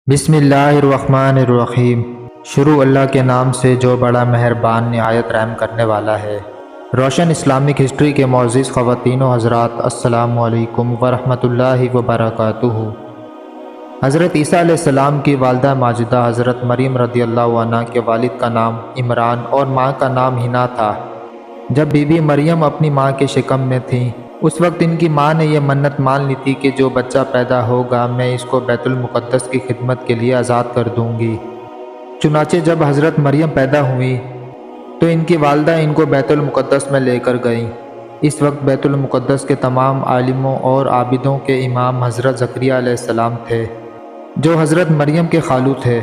بسم اللہ الرحمن الرحیم۔ شروع اللہ کے نام سے جو بڑا مہربان نہایت رحم کرنے والا ہے۔ روشن اسلامک ہسٹری کے معزز خواتین و حضرات، السلام علیکم ورحمۃ اللہ وبرکاتہ۔ حضرت عیسیٰ علیہ السلام کی والدہ ماجدہ حضرت مریم رضی اللہ عنہ کے والد کا نام عمران اور ماں کا نام حنا تھا۔ جب بی بی مریم اپنی ماں کے شکم میں تھیں، اس وقت ان کی ماں نے یہ منت مان لی تھی کہ جو بچہ پیدا ہوگا میں اس کو بیت المقدس کی خدمت کے لیے آزاد کر دوں گی۔ چنانچہ جب حضرت مریم پیدا ہوئی تو ان کی والدہ ان کو بیت المقدس میں لے کر گئیں۔ اس وقت بیت المقدس کے تمام عالموں اور عابدوں کے امام حضرت زکریا علیہ السلام تھے، جو حضرت مریم کے خالو تھے۔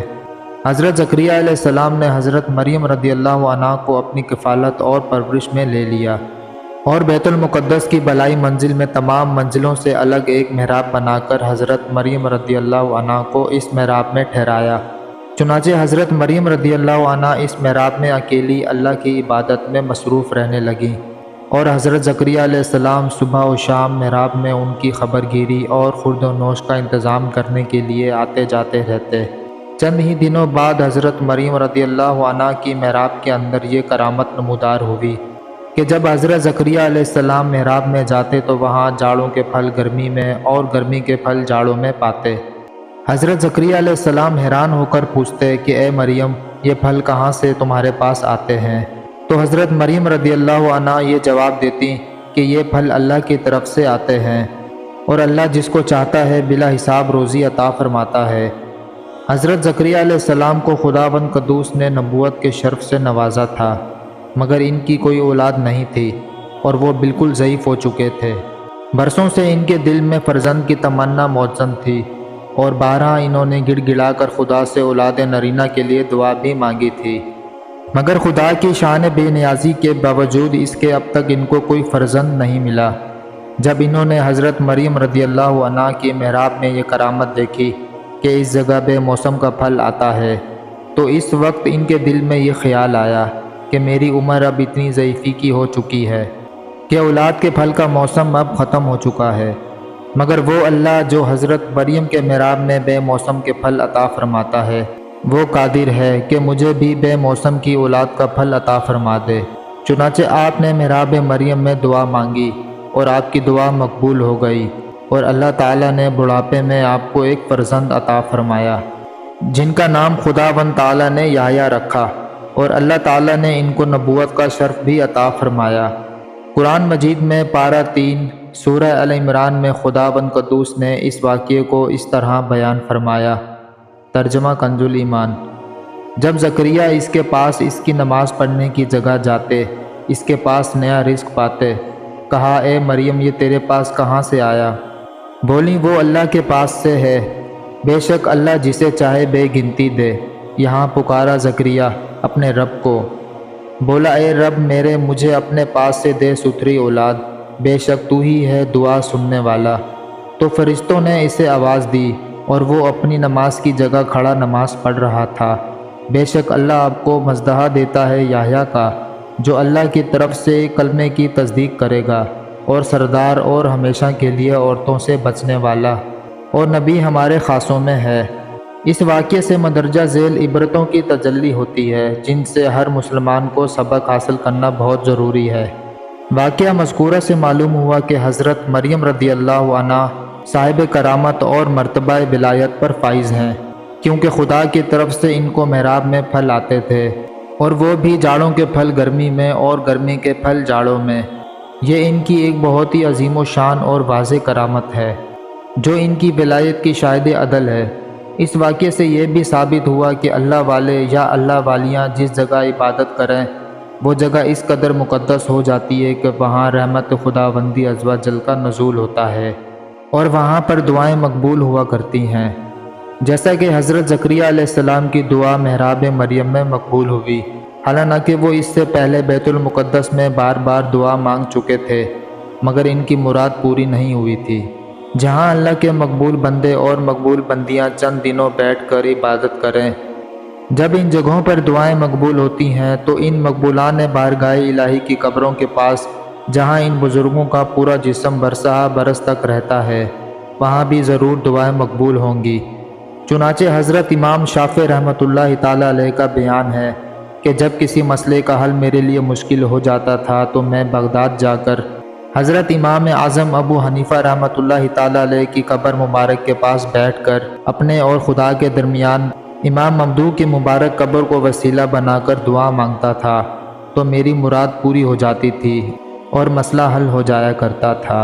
حضرت زکریا علیہ السلام نے حضرت مریم رضی اللہ عنہ کو اپنی کفالت اور پرورش میں لے لیا اور بیت المقدس کی بالائی منزل میں تمام منزلوں سے الگ ایک محراب بنا کر حضرت مریم رضی اللہ عنہ کو اس محراب میں ٹھہرایا۔ چنانچہ حضرت مریم رضی اللہ عنہ اس محراب میں اکیلی اللہ کی عبادت میں مصروف رہنے لگیں، اور حضرت زکریا علیہ السلام صبح و شام محراب میں ان کی خبر گیری اور خورد و نوش کا انتظام کرنے کے لیے آتے جاتے رہتے۔ چند ہی دنوں بعد حضرت مریم رضی اللہ عنہ کی محراب کے اندر یہ کرامت نمودار ہوئی کہ جب حضرت زکریا علیہ السلام محراب میں جاتے تو وہاں جاڑوں کے پھل گرمی میں اور گرمی کے پھل جاڑوں میں پاتے۔ حضرت زکریا علیہ السلام حیران ہو کر پوچھتے کہ اے مریم، یہ پھل کہاں سے تمہارے پاس آتے ہیں؟ تو حضرت مریم رضی اللہ عنہ یہ جواب دیتی کہ یہ پھل اللہ کی طرف سے آتے ہیں، اور اللہ جس کو چاہتا ہے بلا حساب روزی عطا فرماتا ہے۔ حضرت زکریا علیہ السلام کو خداوند قدوس نے نبوت کے شرف سے نوازا تھا، مگر ان کی کوئی اولاد نہیں تھی اور وہ بالکل ضعیف ہو چکے تھے۔ برسوں سے ان کے دل میں فرزند کی تمنا موجزن تھی، اور بارہا انہوں نے گڑ گڑا کر خدا سے اولاد نرینہ کے لیے دعا بھی مانگی تھی، مگر خدا کی شان بے نیازی کے باوجود اس کے اب تک ان کو کوئی فرزند نہیں ملا۔ جب انہوں نے حضرت مریم رضی اللہ عنہ کی محراب میں یہ کرامت دیکھی کہ اس جگہ بے موسم کا پھل آتا ہے، تو اس وقت ان کے دل میں یہ خیال آیا کہ میری عمر اب اتنی ضعیفی کی ہو چکی ہے کہ اولاد کے پھل کا موسم اب ختم ہو چکا ہے، مگر وہ اللہ جو حضرت مریم کے محراب میں بے موسم کے پھل عطا فرماتا ہے، وہ قادر ہے کہ مجھے بھی بے موسم کی اولاد کا پھل عطا فرما دے۔ چنانچہ آپ نے محراب مریم میں دعا مانگی اور آپ کی دعا مقبول ہو گئی، اور اللہ تعالیٰ نے بڑھاپے میں آپ کو ایک فرزند عطا فرمایا جن کا نام خداوند تعالیٰ نے یحییٰ رکھا، اور اللہ تعالیٰ نے ان کو نبوت کا شرف بھی عطا فرمایا۔ قرآن مجید میں پارہ 3 سورہ ال عمران میں خداوند قدوس نے اس واقعے کو اس طرح بیان فرمایا۔ ترجمہ کنز ایمان۔ جب زکریا اس کے پاس اس کی نماز پڑھنے کی جگہ جاتے، اس کے پاس نیا رزق پاتے، کہا اے مریم، یہ تیرے پاس کہاں سے آیا؟ بولی وہ اللہ کے پاس سے ہے، بے شک اللہ جسے چاہے بے گنتی دے۔ یہاں پکارا زکریا اپنے رب کو، بولا اے رب میرے، مجھے اپنے پاس سے دے ستھری اولاد، بے شک تو ہی ہے دعا سننے والا۔ تو فرشتوں نے اسے آواز دی اور وہ اپنی نماز کی جگہ کھڑا نماز پڑھ رہا تھا۔ بے شک اللہ آپ کو مزدہ دیتا ہے یحییٰ کا، جو اللہ کی طرف سے کلمے کی تصدیق کرے گا، اور سردار اور ہمیشہ کے لیے عورتوں سے بچنے والا، اور نبی ہمارے خاصوں میں ہے۔ اس واقعے سے مندرجہ ذیل عبرتوں کی تجلی ہوتی ہے جن سے ہر مسلمان کو سبق حاصل کرنا بہت ضروری ہے۔ واقعہ مذکورہ سے معلوم ہوا کہ حضرت مریم رضی اللہ عنہ صاحب کرامت اور مرتبہ ولایت پر فائز ہیں، کیونکہ خدا کی طرف سے ان کو محراب میں پھل آتے تھے، اور وہ بھی جاڑوں کے پھل گرمی میں اور گرمی کے پھل جاڑوں میں۔ یہ ان کی ایک بہت ہی عظیم و شان اور واضح کرامت ہے جو ان کی ولایت کی شاہد عدل ہے۔ اس واقعے سے یہ بھی ثابت ہوا کہ اللہ والے یا اللہ والیاں جس جگہ عبادت کریں وہ جگہ اس قدر مقدس ہو جاتی ہے کہ وہاں رحمت خداوندی عز و جل کا نزول ہوتا ہے، اور وہاں پر دعائیں مقبول ہوا کرتی ہیں، جیسا کہ حضرت زکریا علیہ السلام کی دعا محراب مریم میں مقبول ہوئی، حالانکہ وہ اس سے پہلے بیت المقدس میں بار بار دعا مانگ چکے تھے، مگر ان کی مراد پوری نہیں ہوئی تھی۔ جہاں اللہ کے مقبول بندے اور مقبول بندیاں چند دنوں بیٹھ کر عبادت کریں، جب ان جگہوں پر دعائیں مقبول ہوتی ہیں تو ان مقبولان بارگاہ الہی کی قبروں کے پاس، جہاں ان بزرگوں کا پورا جسم برسہ برس تک رہتا ہے، وہاں بھی ضرور دعائیں مقبول ہوں گی۔ چنانچہ حضرت امام شافعی رحمۃ اللہ تعالی علیہ کا بیان ہے کہ جب کسی مسئلے کا حل میرے لیے مشکل ہو جاتا تھا تو میں بغداد جا کر حضرت امام اعظم ابو حنیفہ رحمۃ اللہ تعالی علیہ کی قبر مبارک کے پاس بیٹھ کر اپنے اور خدا کے درمیان امام ممدوح کی مبارک قبر کو وسیلہ بنا کر دعا مانگتا تھا تو میری مراد پوری ہو جاتی تھی اور مسئلہ حل ہو جایا کرتا تھا۔